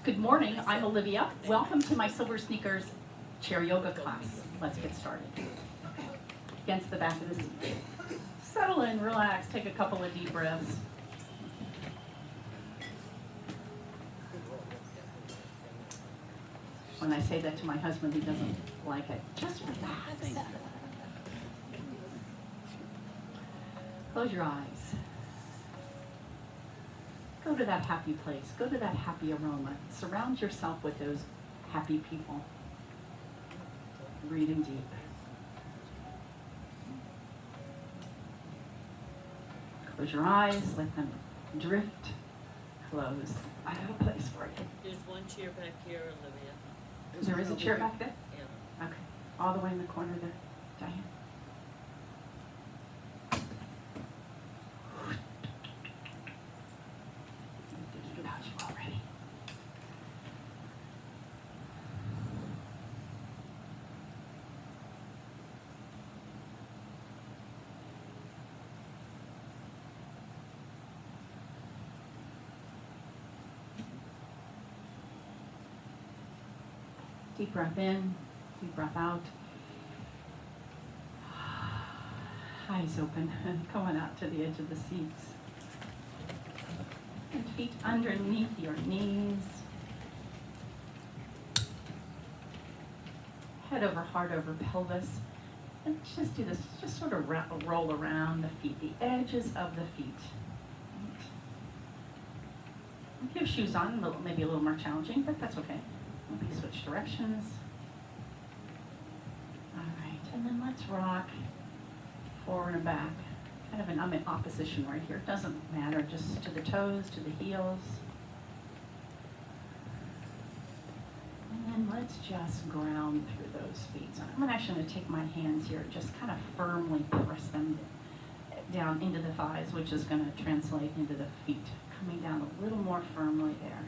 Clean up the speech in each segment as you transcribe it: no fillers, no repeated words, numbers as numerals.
Good morning, I'm Olivia. Welcome to my SilverSneakers chair yoga class. Let's get started. Against the back of the seat. Settle in, relax, take a couple of deep breaths. When I say that to my husband, he doesn't like it. Just relax. Close your eyes. Go to that happy place. Go to that happy aroma. Surround yourself with those happy people. Breathing deep. Close your eyes. Let them drift. Close. I have a place for you. There's one chair back here, Olivia. There is a chair back there? Yeah. Okay. All the way in the corner there. Diane. Thinking about you already. Deep breath in, deep breath out. Eyes open and going out to the edge of the seats. And feet underneath your knees. Head over heart over pelvis. And just do this, just sort of roll around the feet, the edges of the feet. If you have shoes on, maybe a little more challenging, but that's okay. Maybe switch directions. All right, and then let's rock forward and back. Kind of I'm in opposition right here. It doesn't matter, just to the toes, to the heels. And then let's just ground through those feet. So I'm actually going to take my hands here, just kind of firmly press them down into the thighs, which is going to translate into the feet, coming down a little more firmly there.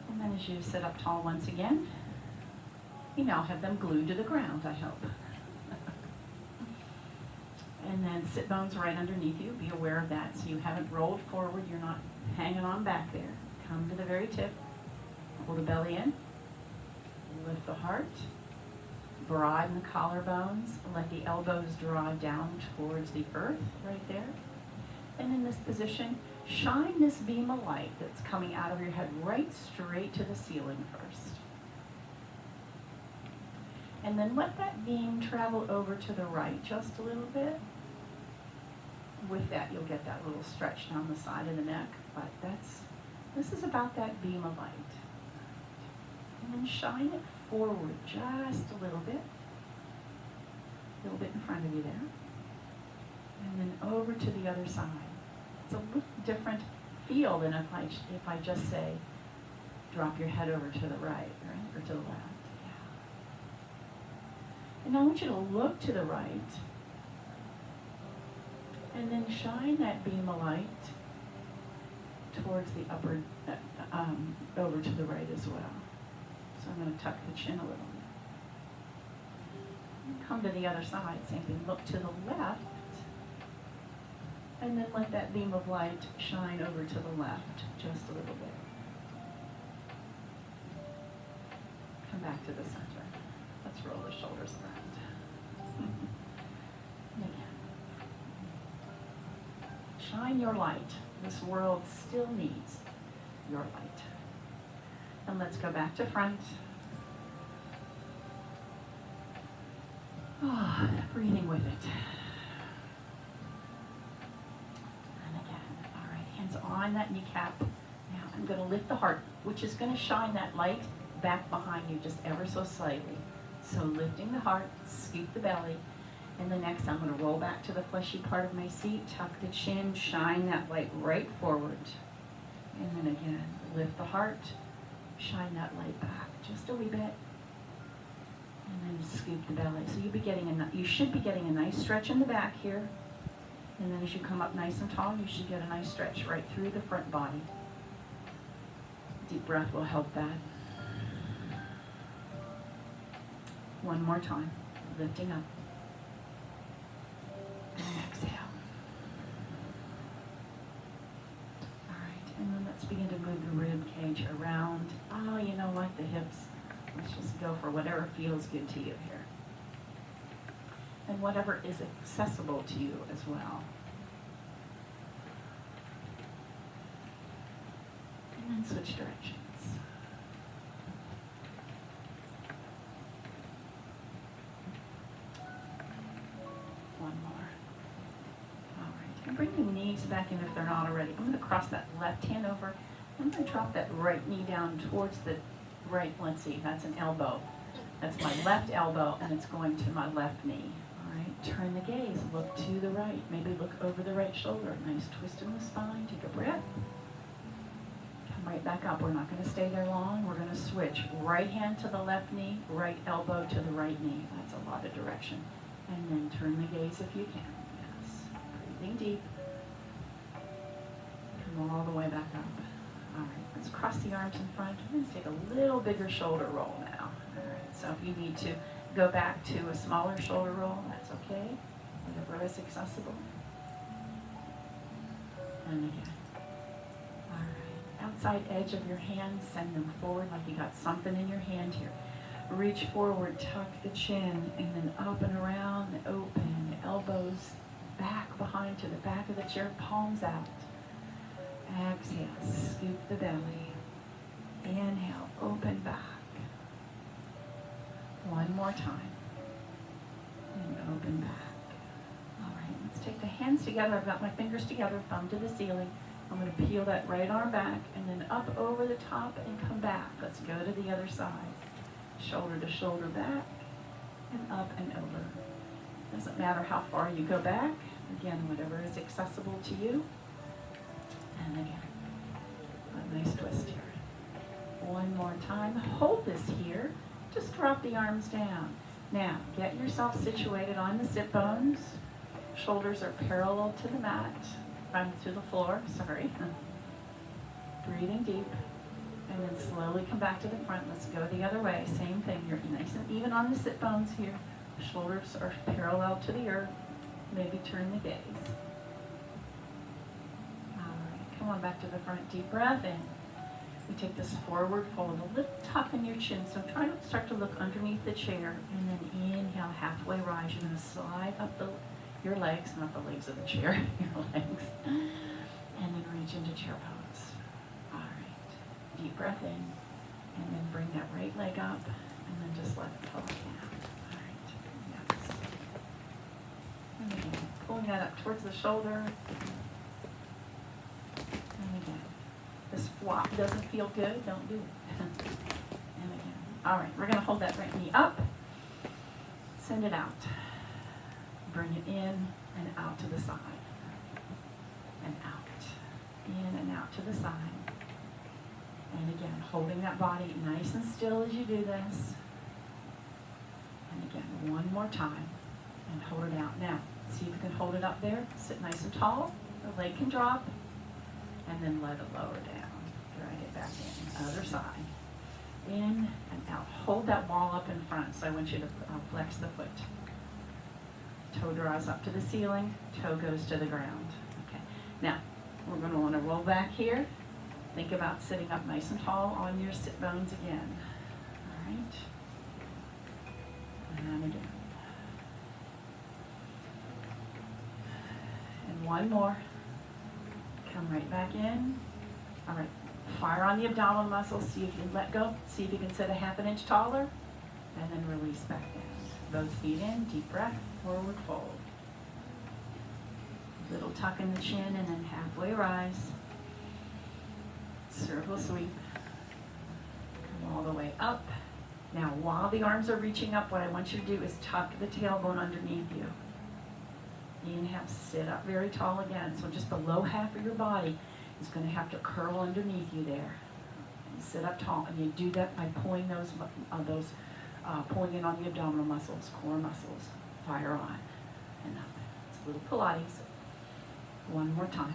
And then as you sit up tall once again, you now have them glued to the ground, I hope. And then sit bones right underneath you. Be aware of that so you haven't rolled forward. You're not hanging on back there. Come to the very tip. Pull the belly in. Lift the heart. Broaden the collarbones. Let the elbows draw down towards the earth right there. And in this position, shine this beam of light that's coming out of your head right straight to the ceiling first. And then let that beam travel over to the right just a little bit. With that, you'll get that little stretch down the side of the neck, but this is about that beam of light. And then shine it forward just a little bit in front of you there. And then over to the other side. It's a little different feel than if I just say, drop your head over to the right, or to the left. Yeah. And now I want you to look to the right, and then shine that beam of light towards the upper, over to the right as well. So I'm going to tuck the chin a little bit. And come to the other side, same thing. Look to the left. And then let that beam of light shine over to the left just a little bit. Come back to the center. Let's roll the shoulders around. And again. Shine your light. This world still needs your light. And let's go back to front. Oh, breathing with it. On that kneecap. Now I'm going to lift the heart, which is going to shine that light back behind you just ever so slightly. So lifting the heart, scoop the belly, and the next I'm going to roll back to the fleshy part of my seat, tuck the chin, shine that light right forward. And then again, lift the heart, shine that light back just a wee bit, and then scoop the belly. So you should be getting a nice stretch in the back here. And then as you come up nice and tall, you should get a nice stretch right through the front body. Deep breath will help that. One more time, lifting up. And exhale. All right, and then let's begin to move the rib cage around. Oh, you know what, the hips. Let's just go for whatever feels good to you here. And whatever is accessible to you as well. And then switch directions. One more. All right. And bring the knees back in if they're not already. I'm going to cross that left hand over. I'm going to drop that right knee down towards the right. Let's see, that's an elbow. That's my left elbow, and it's going to my left knee. All right. Turn the gaze. Look to the right. Maybe look over the right shoulder. Nice twist in the spine. Take a breath. Come right back up. We're not going to stay there long. We're going to switch. Right hand to the left knee. Right elbow to the right knee. That's a lot of direction. And then turn the gaze if you can. Yes. Breathing deep. Come all the way back up. All right. Let's cross the arms in front. We're going to take a little bigger shoulder roll now. All right. So if you need to go back to a smaller shoulder roll, that's okay. Whatever is accessible. And again. All right. Outside edge of your hands, send them forward like you got something in your hand here. Reach forward, tuck the chin, and then up and around, open, elbows back behind to the back of the chair, palms out. Exhale, scoop the belly. Inhale, open back. One more time. And open back. All right, let's take the hands together. I've got my fingers together, thumb to the ceiling. I'm going to peel that right arm back and then up over the top and come back. Let's go to the other side. Shoulder to shoulder back and up and over. Doesn't matter how far you go back. Again, whatever is accessible to you. And again, a nice twist here. One more time. Hold this here. Just drop the arms down. Now, get yourself situated on the sit bones. Shoulders are parallel to the mat. To the floor, sorry. Breathing deep. And then slowly come back to the front. Let's go the other way. Same thing. You're nice and even on the sit bones here. Shoulders are parallel to the earth. Maybe turn the gaze. All right. Come on back to the front. Deep breath in. We take this forward fold. A little tuck in your chin. So try to start to look underneath the chair. And then inhale, halfway rise. You're going to slide up your legs, not the legs of the chair, your legs. And then reach into chair pose. All right. Deep breath in, and then bring that right leg up, and then just let it fall down. All right, yes. And again, pulling that up towards the shoulder. And again, this flop doesn't feel good, don't do it. And again, all right, we're gonna hold that right knee up, send it out. Bring it in and out to the side. And out. In and out to the side. And again, holding that body nice and still as you do this. And again, one more time. And hold it out. Now, see if you can hold it up there. Sit nice and tall. The leg can drop. And then let it lower down. Drag it back in. Other side. In and out. Hold that wall up in front. So I want you to flex the foot. Toe draws up to the ceiling, toe goes to the ground. Okay. Now, we're going to want to roll back here. Think about sitting up nice and tall on your sit bones again. All right. And again. And one more. Come right back in. All right. Fire on the abdominal muscles. See if you can let go. See if you can sit a half an inch taller. And then release back down. Both feet in, deep breath, forward fold. Little tuck in the chin and then halfway rise. Circle sweep. Come all the way up. Now while the arms are reaching up, what I want you to do is tuck the tailbone underneath you. Inhale, sit up very tall again. So just the low half of your body is going to have to curl underneath you there. And sit up tall, and you do that by pulling pulling in on the abdominal muscles, core muscles. Fire on and up. It's a little Pilates. One more time.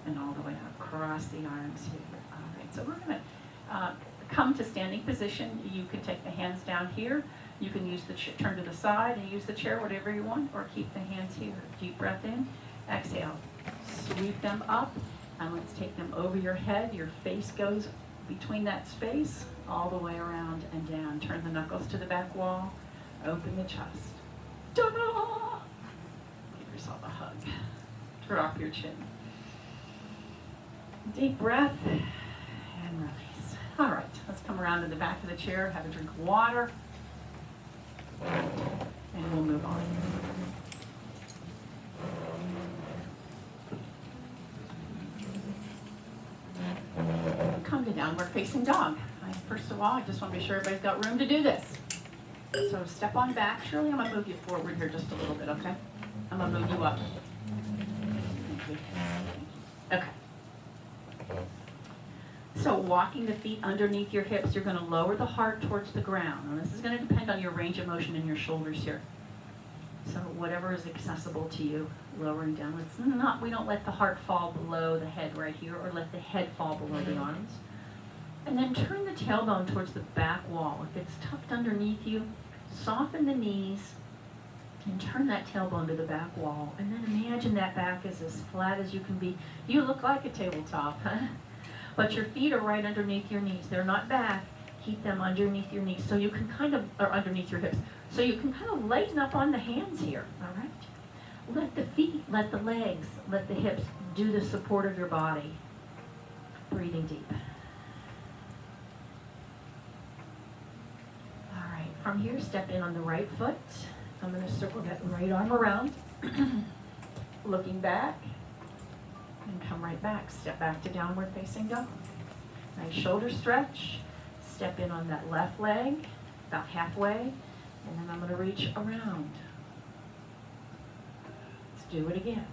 And all the way up. Cross the arms here. All right. So we're going to come to standing position. You can take the hands down here. You can use the turn to the side and use the chair, whatever you want, or keep the hands here. Deep breath in. Exhale. Sweep them up. And let's take them over your head. Your face goes between that space, all the way around and down. Turn the knuckles to the back wall. Open the chest. Ta-da! Give yourself a hug. Drop your chin. Deep breath and release. All right, let's come around to the back of the chair, have a drink of water, and we'll move on. Come to downward facing dog. First of all, I just want to be sure everybody's got room to do this. So step on back. Shirley, I'm going to move you forward here just a little bit, okay? I'm going to move you up. Thank you. Okay. So walking the feet underneath your hips, you're going to lower the heart towards the ground. And this is going to depend on your range of motion in your shoulders here. So whatever is accessible to you, lowering down. We don't let the heart fall below the head right here, or let the head fall below the arms. And then turn the tailbone towards the back wall. If it's tucked underneath you, soften the knees and turn that tailbone to the back wall. And then imagine that back is as flat as you can be. You look like a tabletop, huh? But your feet are right underneath your knees. They're not back. Keep them underneath your knees so you can or underneath your hips. So you can kind of lighten up on the hands here, all right? Let the feet, let the legs, let the hips do the support of your body. Breathing deep. All right, from here, step in on the right foot. I'm going to circle that right arm around, looking back. And come right back. Step back to downward facing dog. Nice shoulder stretch. Step in on that left leg, about halfway. And then I'm going to reach around. Let's do it again.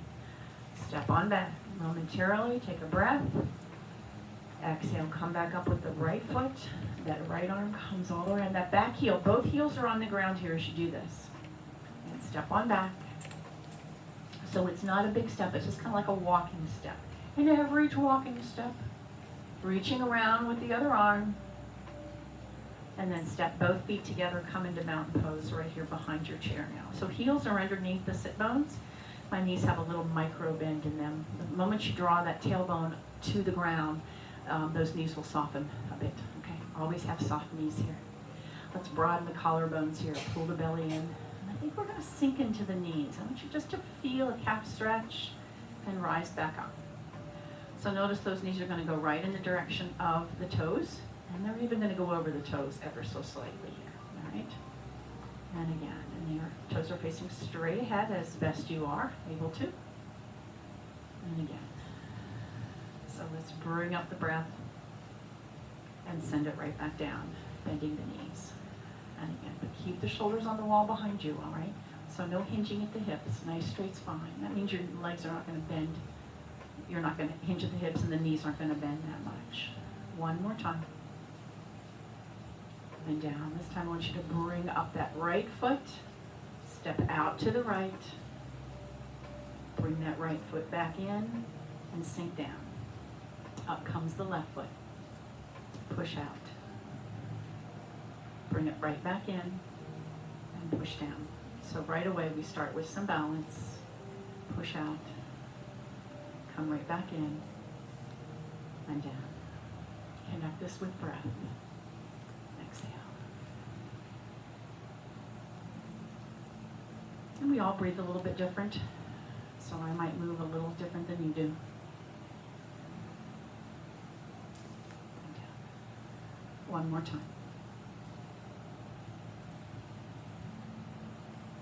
Step on back. Momentarily, take a breath. Exhale, come back up with the right foot. That right arm comes all around. That back heel, both heels are on the ground here as you do this. And step on back. So it's not a big step, it's just kind of like a walking step. And every walking step, reaching around with the other arm, and then step both feet together, come into mountain pose right here behind your chair now. So heels are underneath the sit bones. My knees have a little micro bend in them. The moment you draw that tailbone to the ground, those knees will soften a bit, okay? Always have soft knees here. Let's broaden the collarbones here, pull the belly in. I think we're going to sink into the knees. I want you just to feel a calf stretch and rise back up. So notice those knees are going to go right in the direction of the toes, and they're even going to go over the toes ever so slightly here, all right? And again, and your toes are facing straight ahead as best you are able to. And again. So let's bring up the breath and send it right back down, bending the knees. And again, but keep the shoulders on the wall behind you, all right? So no hinging at the hips, nice straight spine. That means your legs are not going to bend. You're not going to hinge at the hips and the knees aren't going to bend that much. One more time. And down. This time I want you to bring up that right foot. Step out to the right. Bring that right foot back in and sink down. Up comes the left foot. Push out. Bring it right back in and push down. So right away we start with some balance. Push out. Come right back in and down. Connect this with breath. Exhale. And we all breathe a little bit different. So I might move a little different than you do. And down. One more time.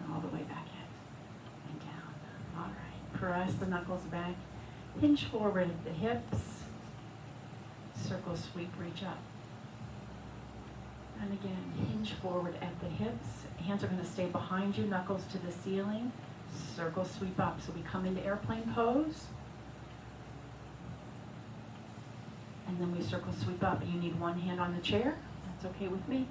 All the way back in and down. All right. Press the knuckles back. Hinge forward at the hips. Circle sweep, reach up. And again, hinge forward at the hips. Hands are going to stay behind you, knuckles to the ceiling. Circle sweep up. So we come into airplane pose. And then we circle sweep up. You need one hand on the chair. That's okay with me.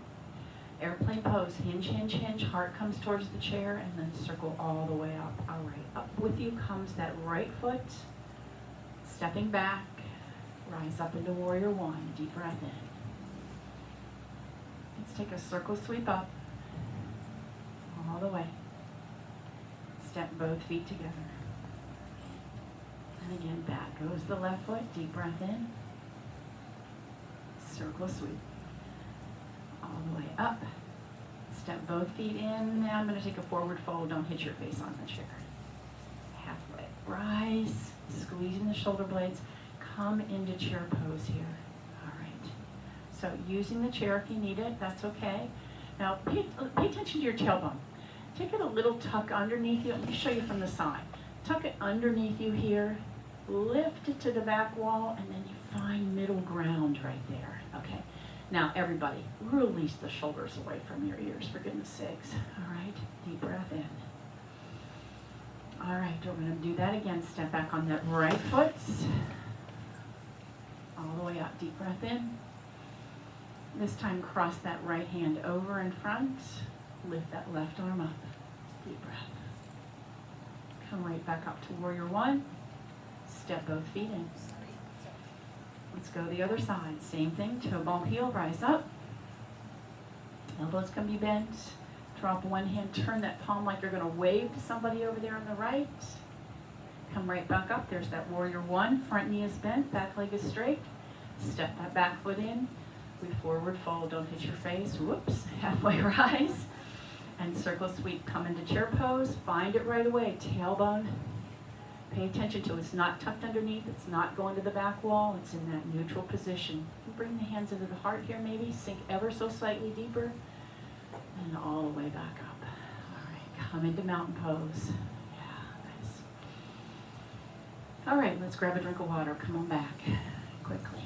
Airplane pose, hinge, hinge, hinge, heart comes towards the chair, and then circle all the way up. All right, up with you comes that right foot, stepping back, rise up into warrior one, deep breath in. Let's take a circle sweep up, all the way. Step both feet together. And again, back goes the left foot. Deep breath in. Circle sweep. All the way up. Step both feet in. Now I'm going to take a forward fold. Don't hit your face on the chair. Halfway. Rise. Squeezing the shoulder blades. Come into chair pose here. All right. So using the chair if you need it, that's okay. Now pay attention to your tailbone. Take it a little tuck underneath you. Let me show you from the side. Tuck it underneath you here. Lift it to the back wall, and then you find middle ground right there. Okay. Now everybody, release the shoulders away from your ears, for goodness sakes. All right. Deep breath in. All right. We're going to do that again. Step back on that right foot. All the way up. Deep breath in. This time cross that right hand over in front. Lift that left arm up. Deep breath. Come right back up to warrior one. Step both feet in. Let's go the other side. Same thing. Toe ball heel. Rise up. Elbows can be bent. Drop one hand. Turn that palm like you're going to wave to somebody over there on the right. Come right back up. There's that warrior one. Front knee is bent. Back leg is straight. Step that back foot in. We forward fold. Don't hit your face. Whoops. Halfway rise. And circle sweep. Come into chair pose. Find it right away. Tailbone. Pay attention to it. It's not tucked underneath. It's not going to the back wall. It's in that neutral position. Bring the hands into the heart here maybe. Sink ever so slightly deeper. And all the way back up. All right. Come into mountain pose. Yeah, nice. All right. Let's grab a drink of water. Come on back. Quickly.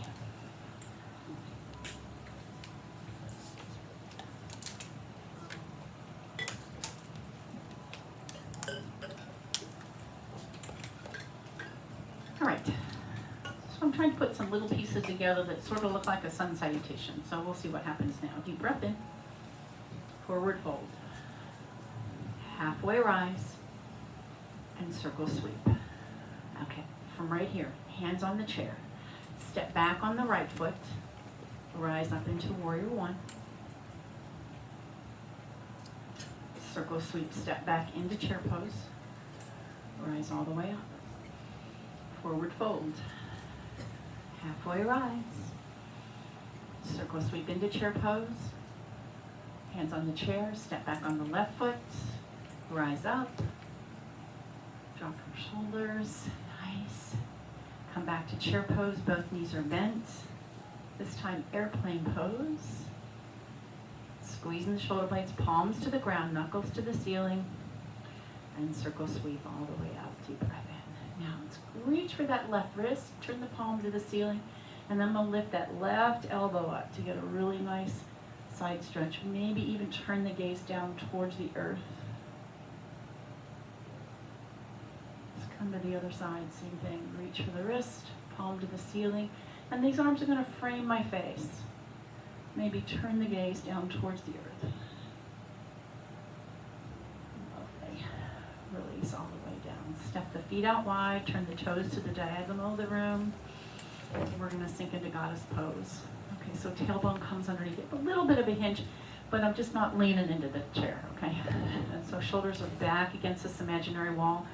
All right, so I'm trying to put some little pieces together that sort of look like a sun salutation. So we'll see what happens now. Deep breath in, forward fold, halfway rise, and circle sweep. Okay, from right here, hands on the chair. Step back on the right foot, rise up into warrior one. Circle sweep, step back into chair pose, rise all the way up. Forward fold, halfway rise, circle sweep into chair pose, hands on the chair, step back on the left foot, rise up, drop your shoulders, nice, come back to chair pose, both knees are bent, this time airplane pose, squeezing the shoulder blades, palms to the ground, knuckles to the ceiling, and circle sweep all the way up, deep breath in. Now let's reach for that left wrist, turn the palm to the ceiling, and then I'm going to lift that left elbow up to get a really nice side stretch. Maybe even turn the gaze down towards the earth. Let's come to the other side, same thing. Reach for the wrist, palm to the ceiling, and these arms are going to frame my face. Maybe turn the gaze down towards the earth. Lovely. Release all the way down. Step the feet out wide, turn the toes to the diagonal of the room. We're going to sink into goddess pose. Okay, so tailbone comes underneath it. A little bit of a hinge, but I'm just not leaning into the chair, okay? And so shoulders are back against this imaginary wall.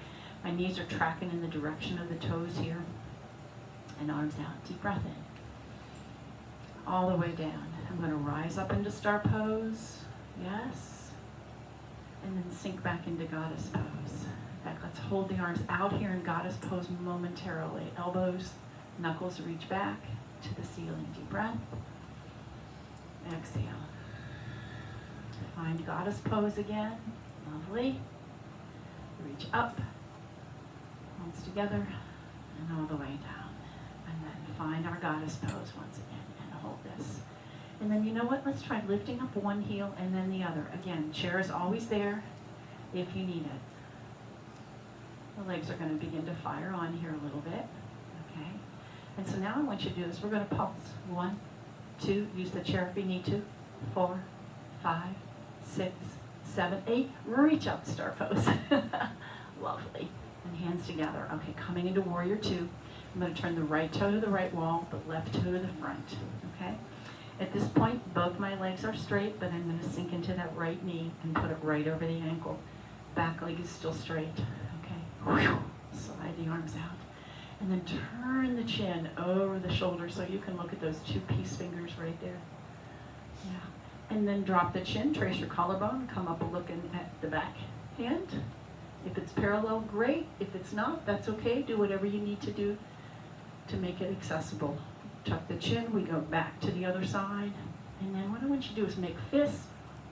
My knees are tracking in the direction of the toes here. And arms out. Deep breath in. All the way down. I'm going to rise up into star pose. Yes. And then sink back into goddess pose. In fact, let's hold the arms out here in goddess pose momentarily. Elbows, knuckles reach back to the ceiling. Deep breath. Exhale. Find goddess pose again. Lovely. Reach up. Palms together. And all the way down. And then find our goddess pose once again and hold this. And then you know what? Let's try lifting up one heel and then the other. Again, chair is always there if you need it. The legs are going to begin to fire on here a little bit. Okay? And so now I want you to do this. We're going to pulse. 1, 2, use the chair if you need to. 4, 5, 6, 7, 8. Reach up, star pose. Lovely. And hands together. Okay, coming into warrior 2. I'm going to turn the right toe to the right wall, the left toe to the front. Okay? At this point, both my legs are straight, but I'm going to sink into that right knee and put it right over the ankle. Back leg is still straight. Okay? Slide the arms out. And then turn the chin over the shoulder so you can look at those two peace fingers right there. Yeah. And then drop the chin, trace your collarbone, come up looking at the back hand. If it's parallel, great. If it's not, that's okay. Do whatever you need to do to make it accessible. Tuck the chin, we go back to the other side. And then what I want you to do is make fists.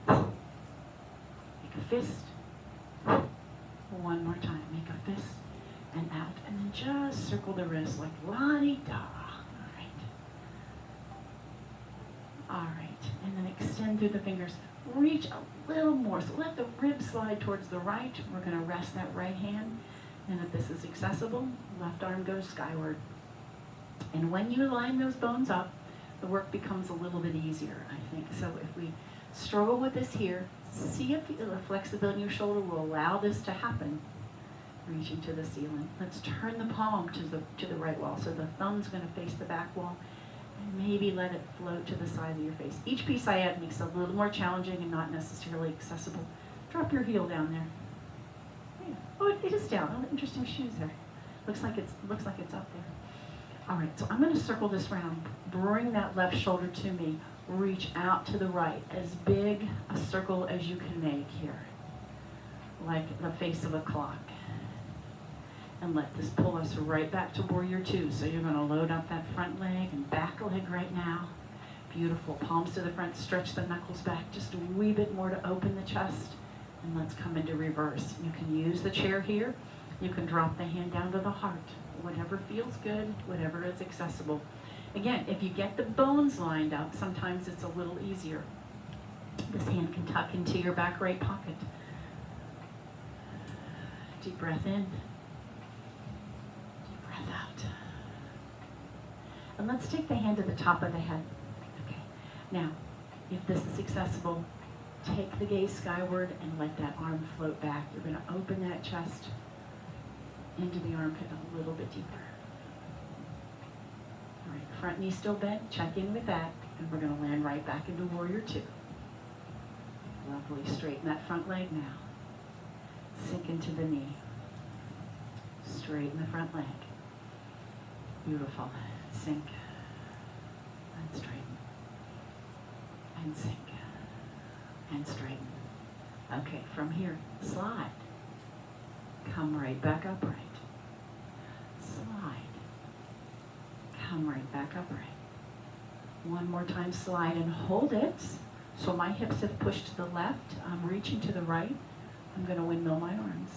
Make a fist. One more time, make a fist. And out, and then just circle the wrist like la-di-da. All right, and then extend through the fingers. Reach a little more, so let the ribs slide towards the right. We're gonna rest that right hand, and if this is accessible, left arm goes skyward. And when you line those bones up, the work becomes a little bit easier, I think. So if we struggle with this here, see if the flexibility in your shoulder will allow this to happen. Reaching to the ceiling. Let's turn the palm to the right wall. So the thumb's going to face the back wall, and maybe let it float to the side of your face. Each piece I add makes it a little more challenging and not necessarily accessible. Drop your heel down there. Yeah. Oh, it is down. Oh, interesting shoes there. Looks like it's up there. All right. So I'm going to circle this round. Bring that left shoulder to me. Reach out to the right. As big a circle as you can make here, like the face of a clock. And let this pull us right back to warrior two. So you're going to load up that front leg and back leg right now. Beautiful. Palms to the front. Stretch the knuckles back just a wee bit more to open the chest. And let's come into reverse. You can use the chair here. You can drop the hand down to the heart. Whatever feels good, whatever is accessible. Again, if you get the bones lined up, sometimes it's a little easier. This hand can tuck into your back right pocket. Deep breath in. Out. And let's take the hand to the top of the head. Okay. Now, if this is accessible, take the gaze skyward and let that arm float back. You're going to open that chest into the armpit a little bit deeper. All right, front knee still bent. Check in with that, and we're going to land right back into warrior two. Lovely. Straighten that front leg now. Sink into the knee. Straighten the front leg. Beautiful. Sink and straighten and sink and straighten. Okay, from here, slide. Come right back upright. Slide. Come right back upright. One more time, slide and hold it. So my hips have pushed to the left. I'm reaching to the right. I'm going to windmill my arms.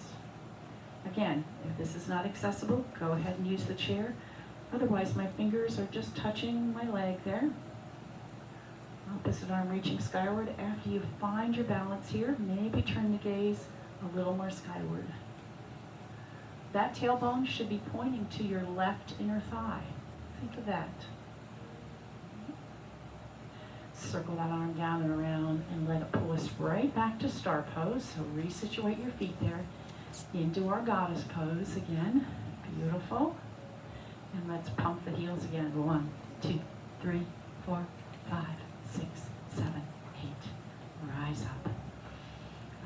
Again, if this is not accessible, go ahead and use the chair. Otherwise, my fingers are just touching my leg there. Opposite arm reaching skyward. After you find your balance here, maybe turn the gaze a little more skyward. That tailbone should be pointing to your left inner thigh. Think of that. Circle that arm down and around and let it pull us right back to star pose. So resituate your feet there into our goddess pose again. Beautiful. And let's pump the heels again. 1, 2, 3, 4, 5, 6, 7, 8. Rise up.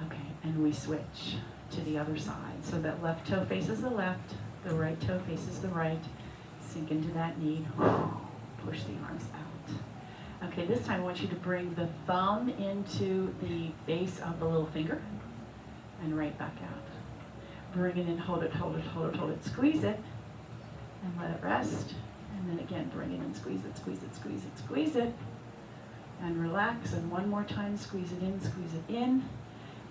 Okay, and we switch to the other side. So that left toe faces the left, the right toe faces the right. Sink into that knee. Push the arms out. Okay, this time I want you to bring the thumb into the base of the little finger and right back out. Bring it in, hold it, hold it, hold it, hold it. Squeeze it. And let it rest. And then again, bring it in, squeeze it, squeeze it, squeeze it, squeeze it. And relax. And one more time, squeeze it in,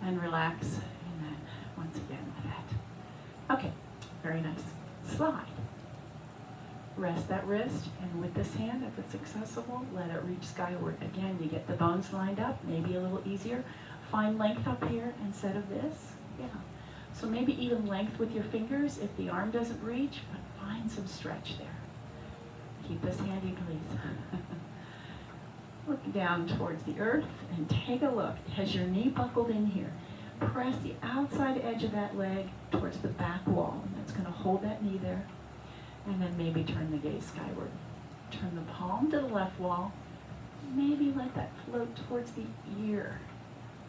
and relax. And then once again like that. Okay, very nice. Slide. Rest that wrist. And with this hand, if it's accessible, let it reach skyward. Again, you get the bones lined up, maybe a little easier. Find length up here instead of this. Yeah. So maybe even length with your fingers if the arm doesn't reach, but find some stretch there. Keep this handy, please. Look down towards the earth and take a look. Has your knee buckled in here? Press the outside edge of that leg towards the back wall. And that's going to hold that knee there. And then maybe turn the gaze skyward. Turn the palm to the left wall. Maybe let that float towards the ear.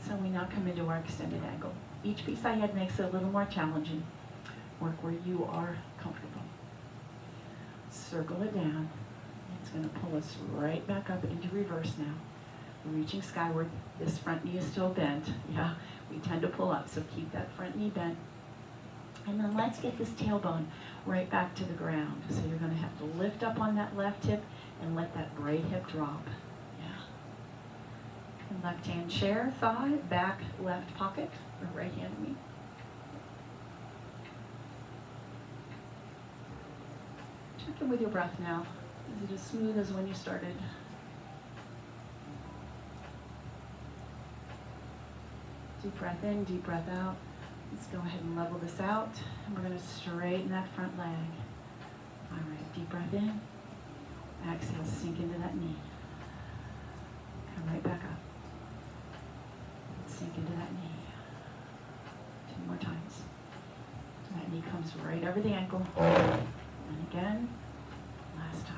So we now come into our extended angle. Each piece I had makes it a little more challenging. Work where you are comfortable. circle it down. It's going to pull us right back up into reverse now. Reaching skyward. This front knee is still bent. Yeah, we tend to pull up, so keep that front knee bent. And then let's get this tailbone right back to the ground. So you're going to have to lift up on that left hip and let that right hip drop. Yeah. And left hand chair, thigh, back left pocket, or right hand knee. Check in with your breath now. Is it as smooth as when you started? Deep breath in, deep breath out. Let's go ahead and level this out. And we're going to straighten that front leg. All right, deep breath in. Exhale, sink into that knee. Come right back up. Sink into that knee. 2 more times. That knee comes right over the ankle. And again, last time.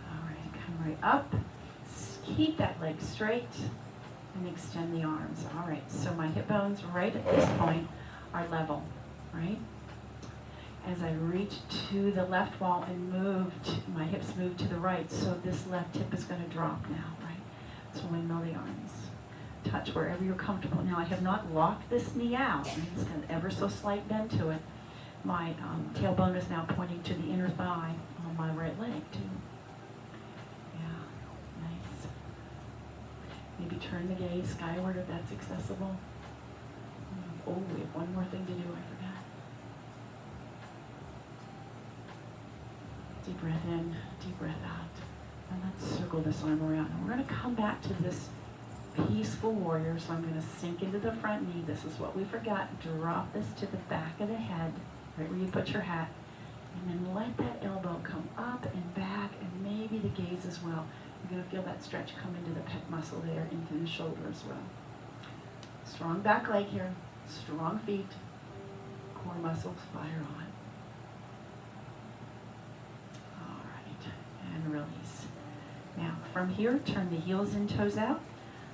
All right, come right up. Keep that leg straight and extend the arms. All right, so my hip bones right at this point are level, right? As I reach to the left wall and my hips move to the right, so this left hip is going to drop now, right? So windmill the arms. Touch wherever you're comfortable. Now I have not locked this knee out. It's got an ever so slight bend to it. My tailbone is now pointing to the inner thigh on my right leg too. Yeah, nice. Maybe turn the gaze skyward if that's accessible. Oh, we have one more thing to do, I forgot. Deep breath in, deep breath out. And let's circle this arm around. And we're going to come back to this peaceful warrior. So I'm going to sink into the front knee. This is what we forgot. Drop this to the back of the head, right where you put your hat. And then let that elbow come up and back, and maybe the gaze as well. You're going to feel that stretch come into the pec muscle there, into the shoulder as well. Strong back leg here, strong feet, core muscles fire on. All right, and release. Now, from here, turn the heels and toes out.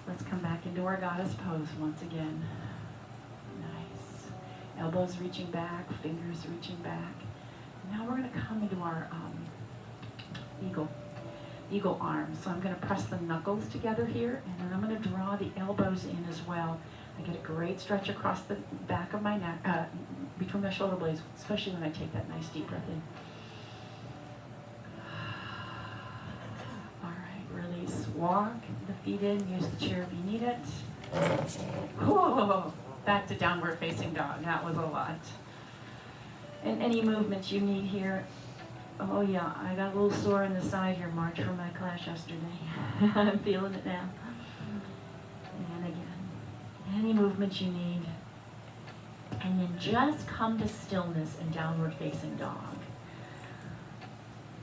Let's come back into our goddess pose once again. Nice. Elbows reaching back, fingers reaching back. Now we're going to come into our eagle arms. So I'm going to press the knuckles together here, and then I'm going to draw the elbows in as well. I get a great stretch across the back of my neck, between my shoulder blades, especially when I take that nice deep breath in. All right, release. Walk the feet in. Use the chair if you need it. Whoa, back to downward facing dog. That was a lot. And any movements you need here. Oh yeah, I got a little sore in the side here, March, from my class yesterday. I'm feeling it now. And again, any movements you need. And then just come to stillness and downward facing dog.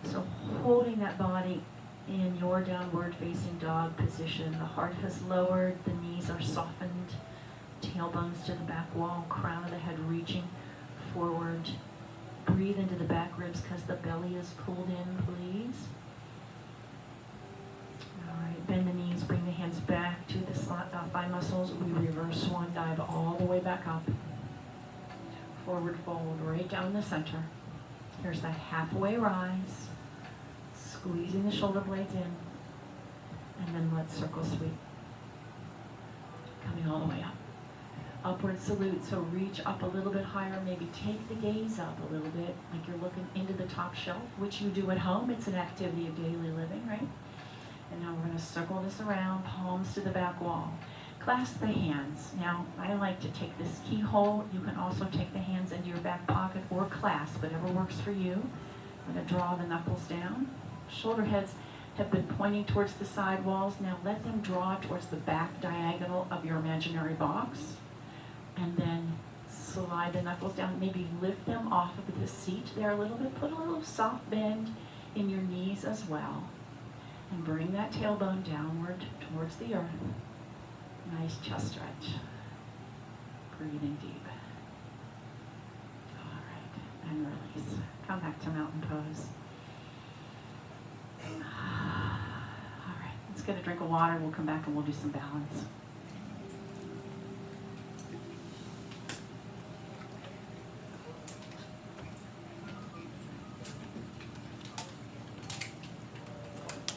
So holding that body in your downward facing dog position. The heart has lowered, the knees are softened, tailbones to the back wall, crown of the head reaching forward. Breathe into the back ribs because the belly is pulled in, please. All right, bend the knees, bring the hands back to the thigh muscles. We reverse swan dive all the way back up. Forward fold right down the center. Here's that halfway rise. Squeezing the shoulder blades in. And then let's circle sweep. Coming all the way up. Upward salute, so reach up a little bit higher, maybe take the gaze up a little bit, like you're looking into the top shelf, which you do at home. It's an activity of daily living, right? And now we're going to circle this around, palms to the back wall. Clasp the hands. Now, I like to take this keyhole. You can also take the hands into your back pocket or clasp, whatever works for you. I'm going to draw the knuckles down. Shoulder heads have been pointing towards the side walls. Now let them draw towards the back diagonal of your imaginary box. And then slide the knuckles down. Maybe lift them off of the seat there a little bit. Put a little soft bend in your knees as well. And bring that tailbone downward towards the earth. Nice chest stretch. Breathing deep. All right, and release. Come back to mountain pose. All right, let's get a drink of water. We'll come back and we'll do some balance.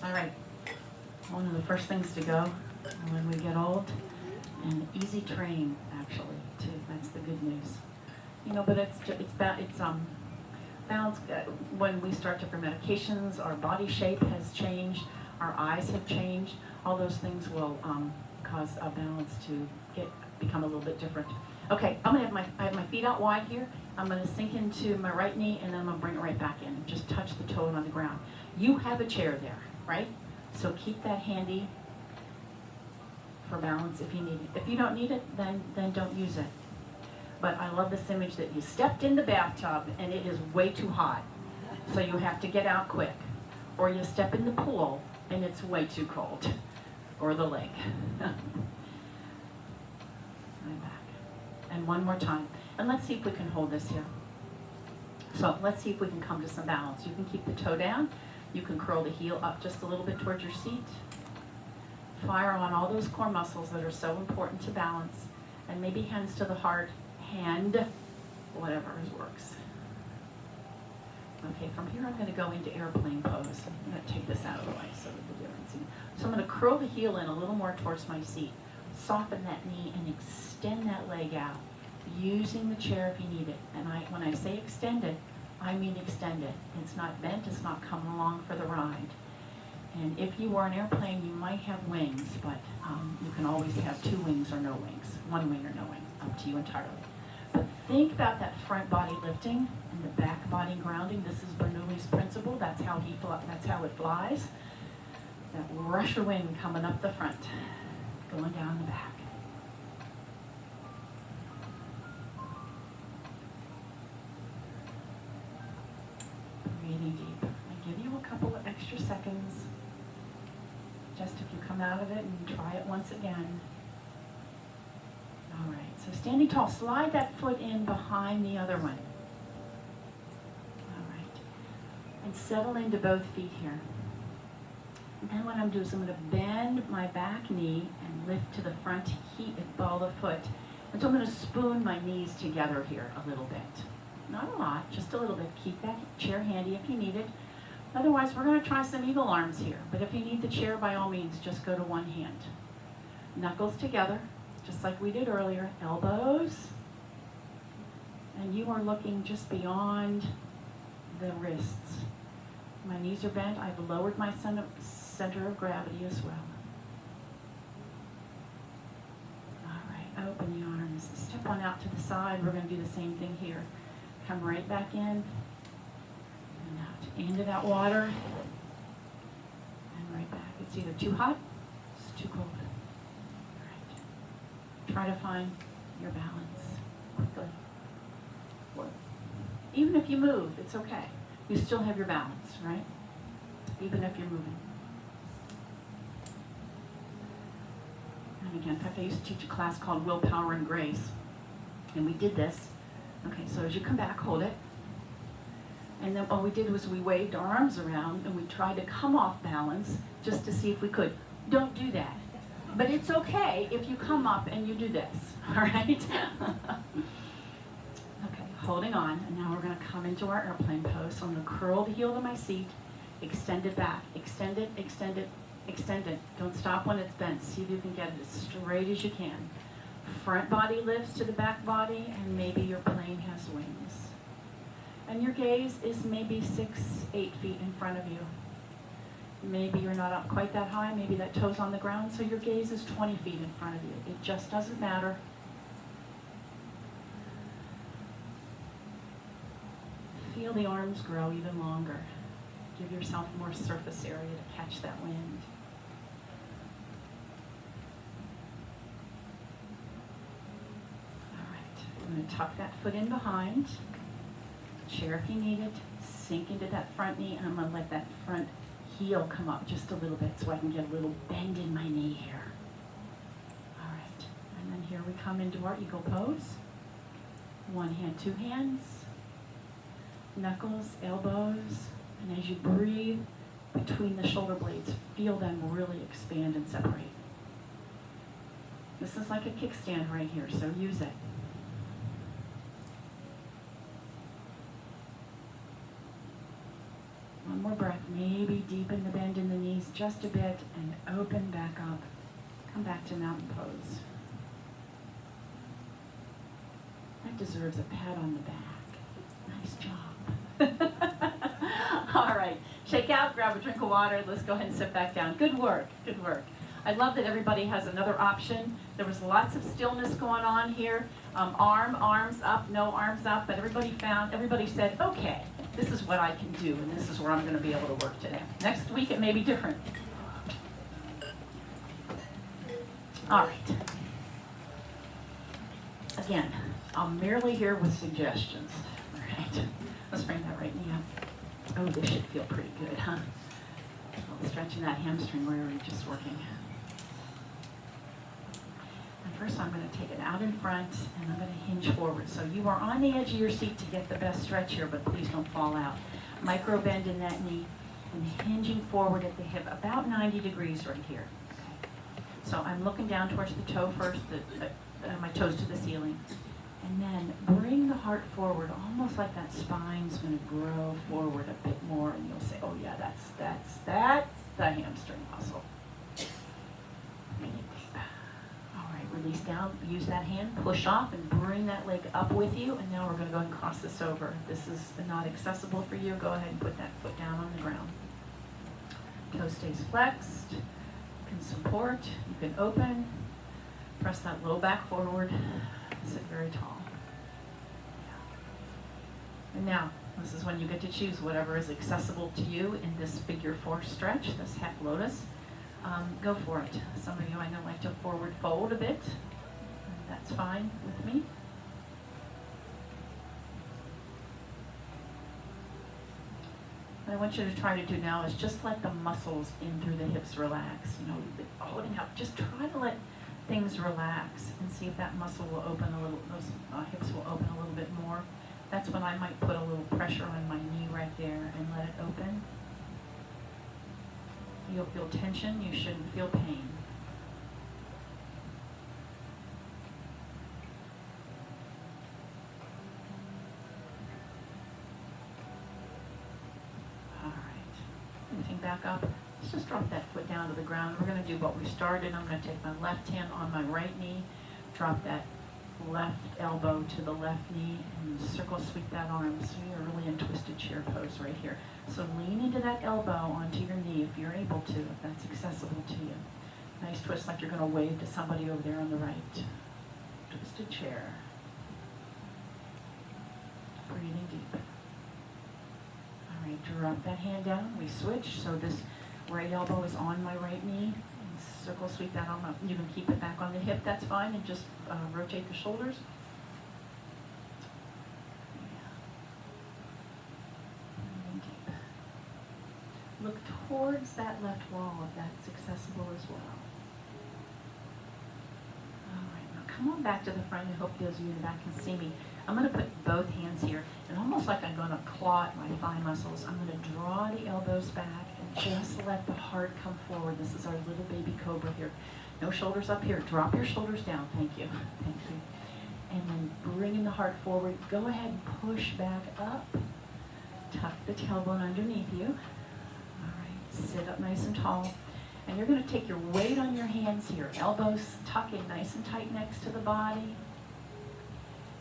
All right. One of the first things to go when we get old, and easy train actually too. That's the good news. You know, but it's balance. When we start different medications, our body shape has changed, our eyes have changed. All those things will cause our balance to become a little bit different. Okay, I have my feet out wide here. I'm gonna sink into my right knee, and then I'm gonna bring it right back in. Just touch the toe on the ground. You have a chair there, right? So keep that handy for balance if you need it. If you don't need it, then don't use it. But I love this image that you stepped in the bathtub and it is way too hot, so you have to get out quick. Or you step in the pool and it's way too cold. Or the lake. I'm back. And one more time. And let's see if we can hold this here. So let's see if we can come to some balance. You can keep the toe down. You can curl the heel up just a little bit towards your seat. Fire on all those core muscles that are so important to balance. And maybe hands to the heart. Hand, whatever works. Okay, from here I'm going to go into airplane pose. I'm going to take this out of the way so that the difference. So I'm going to curl the heel in a little more towards my seat. Soften that knee and extend that leg out, using the chair if you need it. And when I say extend it, I mean extend it. It's not bent, it's not coming along for the ride. And if you were an airplane, you might have wings, but you can always have 2 wings or no wings, 1 wing or no wing, up to you entirely. But think about that front body lifting and the back body grounding. This is Bernoulli's principle. That's how it flies. That rush of wind coming up the front, going down the back. Breathing deep. I give you a couple of extra seconds. Just if you come out of it and try it once again. All right, so standing tall, slide that foot in behind the other one. All right, and settle into both feet here. And then what I'm doing is I'm going to bend my back knee and lift to the front ball of the foot. And so I'm going to spoon my knees together here a little bit. Not a lot, just a little bit. Keep that chair handy if you need it. Otherwise, we're going to try some eagle arms here. But if you need the chair, by all means, just go to one hand. Knuckles together, just like we did earlier. Elbows. And you are looking just beyond the wrists. My knees are bent. I've lowered my center of gravity as well. All right, open the arms. Step on out to the side. We're going to do the same thing here. Come right back in. And out into that water. And right back. It's either too hot, it's too cold. All right. Try to find your balance quickly. Even if you move, it's okay. You still have your balance, right? Even if you're moving. And again, in fact, I used to teach a class called Willpower and Grace. And we did this. Okay, so as you come back, hold it. And then all we did was we waved our arms around and we tried to come off balance just to see if we could. Don't do that. But it's okay if you come up and you do this, all right? Okay, holding on. And now we're going to come into our airplane pose. So I'm going to curl the heel to my seat, extend it back, extend it, extend it, extend it. Don't stop when it's bent. See if you can get it as straight as you can. Front body lifts to the back body, and maybe your plane has wings. And your gaze is maybe 6-8 feet in front of you. Maybe you're not up quite that high, maybe that toe's on the ground, so your gaze is 20 feet in front of you. It just doesn't matter. Feel the arms grow even longer. Give yourself more surface area to catch that wind. All right, I'm going to tuck that foot in behind. Chair if you need it. Sink into that front knee, and I'm going to let that front heel come up just a little bit so I can get a little bend in my knee here. All right, and then here we come into our eagle pose. One hand, 2 hands, knuckles, elbows, and as you breathe between the shoulder blades, feel them really expand and separate. This is like a kickstand right here, so use it. One more breath. Maybe deepen the bend in the knees just a bit and open back up. Come back to mountain pose. That deserves a pat on the back. Nice job. All right, shake out, grab a drink of water. Let's go ahead and sit back down. Good work, good work. I love that everybody has another option. There was lots of stillness going on here. Arms up, no arms up, but everybody said, okay, this is what I can do, and this is where I'm going to be able to work today. Next week it may be different. All right. Again, I'm merely here with suggestions. All right. Let's bring that right knee up. Oh, this should feel pretty good, huh? Stretching that hamstring where we're just working. And first I'm going to take it out in front and I'm going to hinge forward. So you are on the edge of your seat to get the best stretch here, but please don't fall out. Micro bend in that knee and hinging forward at the hip, about 90 degrees right here. Okay. So I'm looking down towards the toe first, my toes to the ceiling. And then bring the heart forward, almost like that spine's going to grow forward a bit more, and you'll say, oh yeah, that's the hamstring muscle. All right, release down, use that hand, push off, and bring that leg up with you, and now we're going to go and cross this over. If this is not accessible for you, go ahead and put that foot down on the ground. Toe stays flexed, you can support, you can open, press that low back forward, sit very tall. And now, this is when you get to choose whatever is accessible to you in this figure 4 stretch, this half lotus. Go for it. Some of you I know like to forward fold a bit. That's fine with me. What I want you to try to do now is just let the muscles in through the hips relax. You know, holding up, just try to let things relax and see if that muscle will open a little, those hips will open a little bit more. That's when I might put a little pressure on my knee right there and let it open. You'll feel tension, you shouldn't feel pain. All right, lifting back up. Let's just drop that foot down to the ground. We're going to do what we started. I'm going to take my left hand on my right knee, drop that left elbow to the left knee, and circle sweep that arm. So you're really in twisted chair pose right here. So lean into that elbow onto your knee if you're able to, if that's accessible to you. Nice twist like you're going to wave to somebody over there on the right. Twisted chair. Breathing deep. All right, drop that hand down. We switch. So this right elbow is on my right knee. Circle sweep that arm up. You can keep it back on the hip, that's fine, and just rotate the shoulders. Deep. Look towards that left wall if that's accessible as well. All right, now come on back to the front. I hope those of you in the back can see me. I'm going to put both hands here, and almost like I'm going to claw at my thigh muscles, I'm going to draw the elbows back and just let the heart come forward. This is our little baby cobra here. No shoulders up here. Drop your shoulders down. Thank you. Thank you. And then bringing the heart forward, go ahead and push back up. Tuck the tailbone underneath you. All right, sit up nice and tall. And you're going to take your weight on your hands here. Elbows tucking nice and tight next to the body.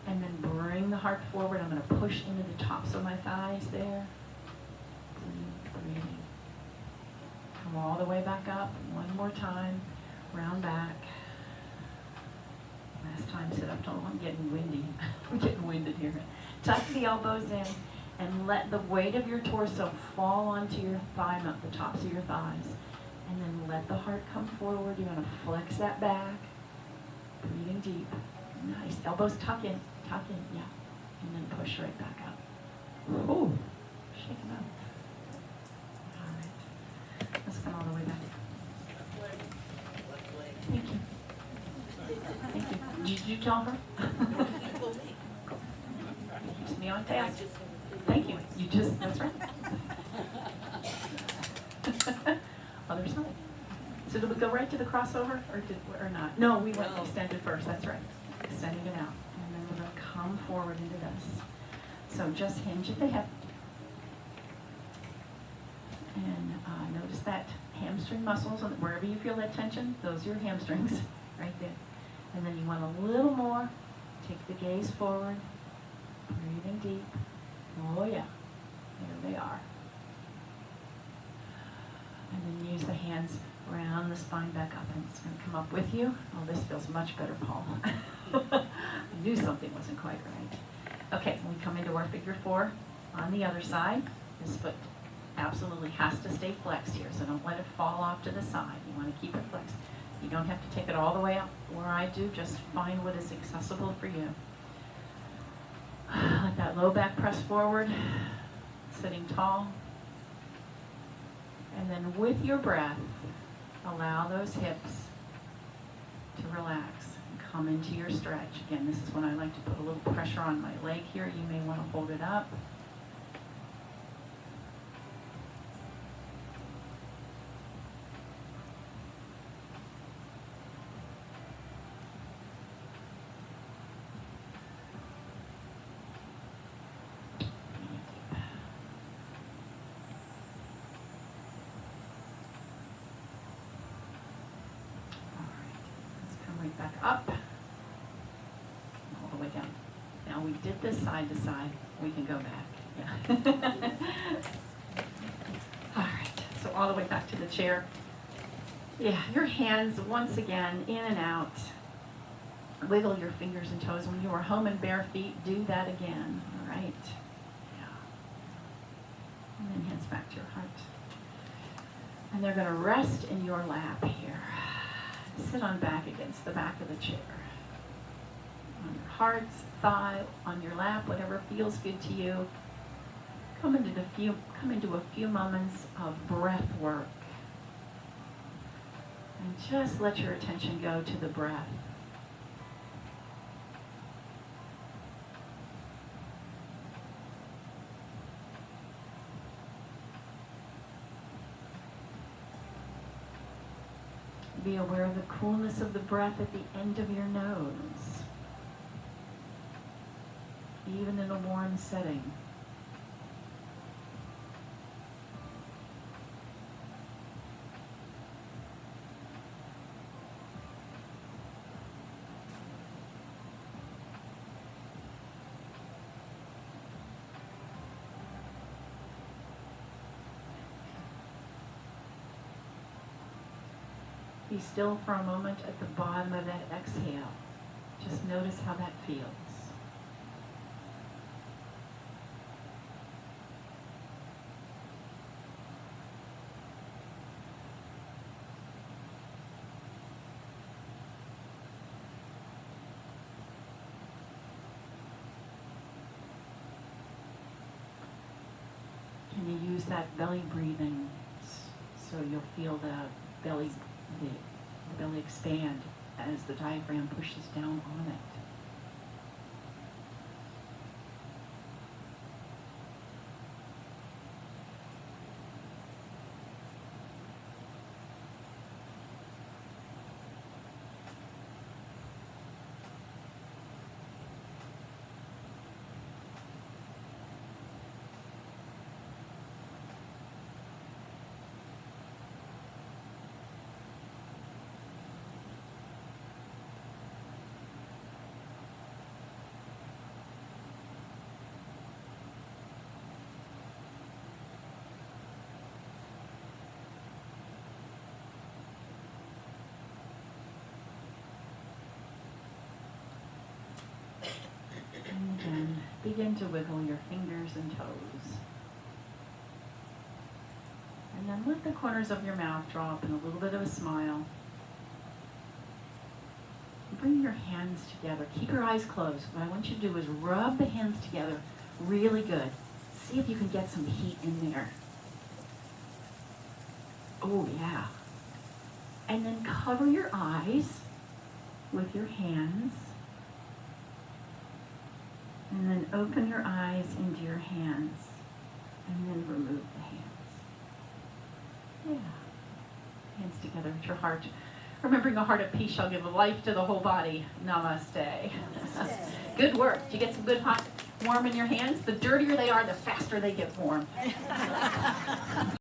And then bring the heart forward. I'm going to push into the tops of my thighs there. Breathing. Come all the way back up. One more time. Round back. Last time, sit up tall. I'm getting windy. I'm getting winded here. Tuck the elbows in and let the weight of your torso fall onto your thigh, the tops of your thighs. And then let the heart come forward. You're going to flex that back. Breathing deep. Nice. Elbows tuck in, yeah. And then push right back up. Oh, shake them up. All right. Let's come all the way back. Thank you. Thank you. Did you tell her? Keeps me on task. Thank you. You just, that's right. Other side. So did we go right to the crossover or not? No, we went extended first. That's right. Extending it out. And then we're going to come forward into this. So just hinge at the hip. And notice that hamstring. hamstring muscles, and wherever you feel that tension, those are your hamstrings, right there. And then you want a little more. Take the gaze forward, breathing deep. Oh yeah, there they are. And then use the hands around the spine back up, and it's going to come up with you. Oh, this feels much better, Paul. I knew something wasn't quite right. Okay, when we come into our figure four, on the other side, this foot absolutely has to stay flexed here, so don't let it fall off to the side. You want to keep it flexed. You don't have to take it all the way up where I do, just find what is accessible for you. Let that low back press forward, sitting tall. And then with your breath, allow those hips to relax and come into your stretch. Again, this is when I like to put a little pressure on my leg here. You may want to hold it up. Back up, all the way down. Now we did this side to side. We can go back. Yeah. All right, so all the way back to the chair. Yeah, your hands once again in and out. Wiggle your fingers and toes. When you are home in bare feet, do that again. All right. Yeah. And then hands back to your heart. And they're going to rest in your lap here. Sit on back against the back of the chair. On your heart, thigh, on your lap, whatever feels good to you. Come into a few moments of breath work. And just let your attention go to the breath. Be aware of the coolness of the breath at the end of your nose, even in a warm setting. Be still for a moment at the bottom of that exhale. Just notice how that feels. Can you use that belly breathing so you'll feel the belly expand as the diaphragm pushes down on it. And again, begin to wiggle your fingers and toes. And then let the corners of your mouth draw up in a little bit of a smile. Bring your hands together. Keep your eyes closed. What I want you to do is rub the hands together really good. See if you can get some heat in there. Oh, yeah. And then cover your eyes with your hands. And then open your eyes into your hands. And then remove the hands. Yeah. Hands together at your heart. Remembering a heart of peace shall give life to the whole body. Namaste. Namaste. Good work. Did you get some good hot warm in your hands? The dirtier they are, the faster they get warm.